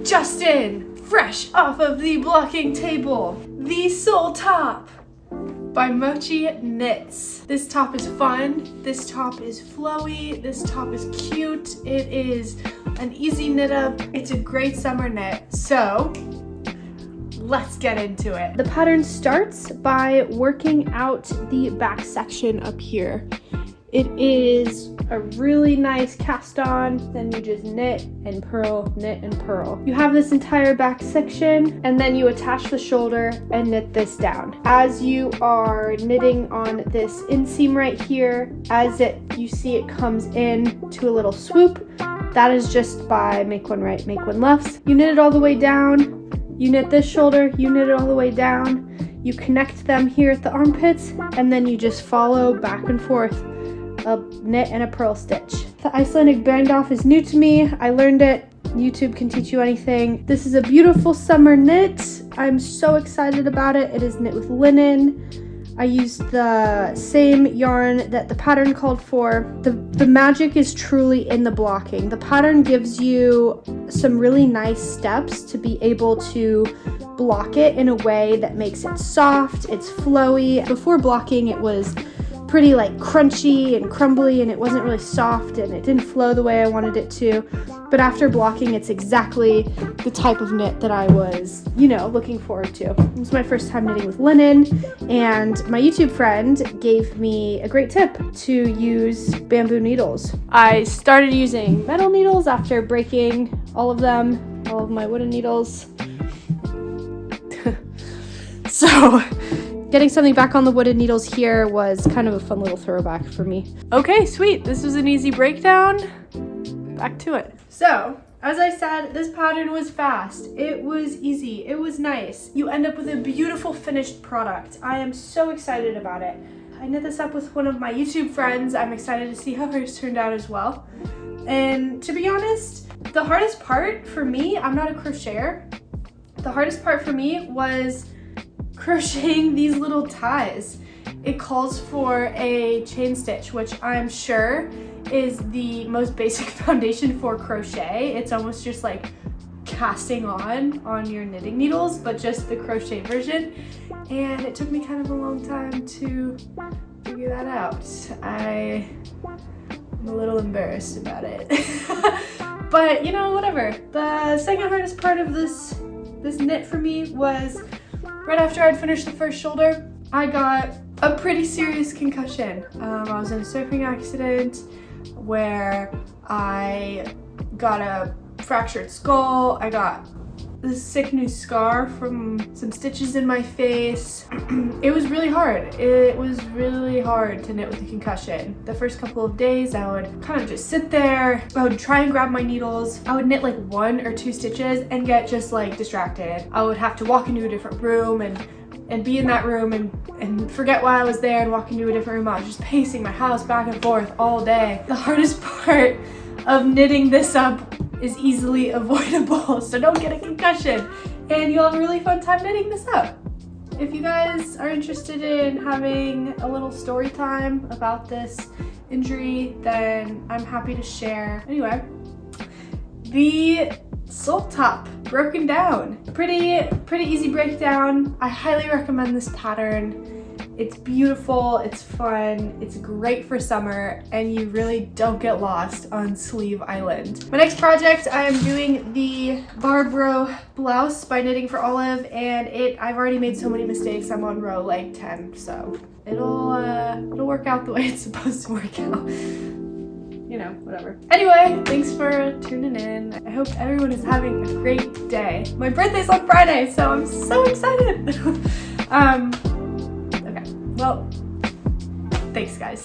Just in, fresh off of the blocking table, the Soul Top by Mochi Knits. This top is fun, this top is flowy, this top is cute, it is an easy knit up, it's a great summer knit, so let's get into it. The pattern starts by working out the back section up here. It is a really nice cast on, then you just knit and purl, knit and purl. You have this entire back section and then you attach the shoulder and knit this down. As you are knitting on this inseam right here, you see it comes in to a little swoop. That is just by make one right, make one left. You knit it all the way down, you knit this shoulder, you knit it all the way down, you connect them here at the armpits, and then you just follow back and forth a knit and a purl stitch. The Icelandic band off is new to me. I learned it. YouTube can teach you anything. This is a beautiful summer knit. I'm so excited about it. It is knit with linen. I used the same yarn that the pattern called for. The magic is truly in the blocking. The pattern gives you some really nice steps to be able to block it in a way that makes it soft, it's flowy. Before blocking, it was pretty like crunchy and crumbly and it wasn't really soft and it didn't flow the way I wanted it to. But after blocking, it's exactly the type of knit that I was, looking forward to. It was my first time knitting with linen, and my YouTube friend gave me a great tip to use bamboo needles. I started using metal needles after breaking all of my wooden needles. So getting something back on the wooden needles here was kind of a fun little throwback for me. Okay, sweet. This was an easy breakdown. Back to it. So, as I said, this pattern was fast. It was easy. It was nice. You end up with a beautiful finished product. I am so excited about it. I knit this up with one of my YouTube friends. I'm excited to see how hers turned out as well. And to be honest, the hardest part for me, I'm not a crocheter. The hardest part for me was crocheting these little ties. It calls for a chain stitch, which I'm sure is the most basic foundation for crochet. It's almost just like casting on your knitting needles, but just the crochet version. And it took me kind of a long time to figure that out. I'm a little embarrassed about it. But whatever. The second hardest part of this knit for me was right after I'd finished the first shoulder, I got a pretty serious concussion. I was in a surfing accident where I got a fractured skull. I got this sick new scar from some stitches in my face. It was really hard. It was really hard to knit with a concussion. The first couple of days, I would kind of just sit there. I would try and grab my needles. I would knit like 1 or 2 stitches and get just like distracted. I would have to walk into a different room and be in that room and forget why I was there and walk into a different room. I was just pacing my house back and forth all day. The hardest part of knitting this up is easily avoidable, so don't get a concussion and you'll have a really fun time knitting this up. If you guys are interested in having a little story time about this injury, then I'm happy to share. Anyway, the Soul Top broken down. Pretty easy breakdown. I highly recommend this pattern. It's beautiful, it's fun, it's great for summer, and you really don't get lost on Sleeve Island. My next project, I am doing the barred row blouse by Knitting for Olive, and I've already made so many mistakes. I'm on row like 10, so it'll work out the way it's supposed to work out. Whatever. Anyway, thanks for tuning in. I hope everyone is having a great day. My birthday's on Friday, so I'm so excited. Okay, well, thanks guys.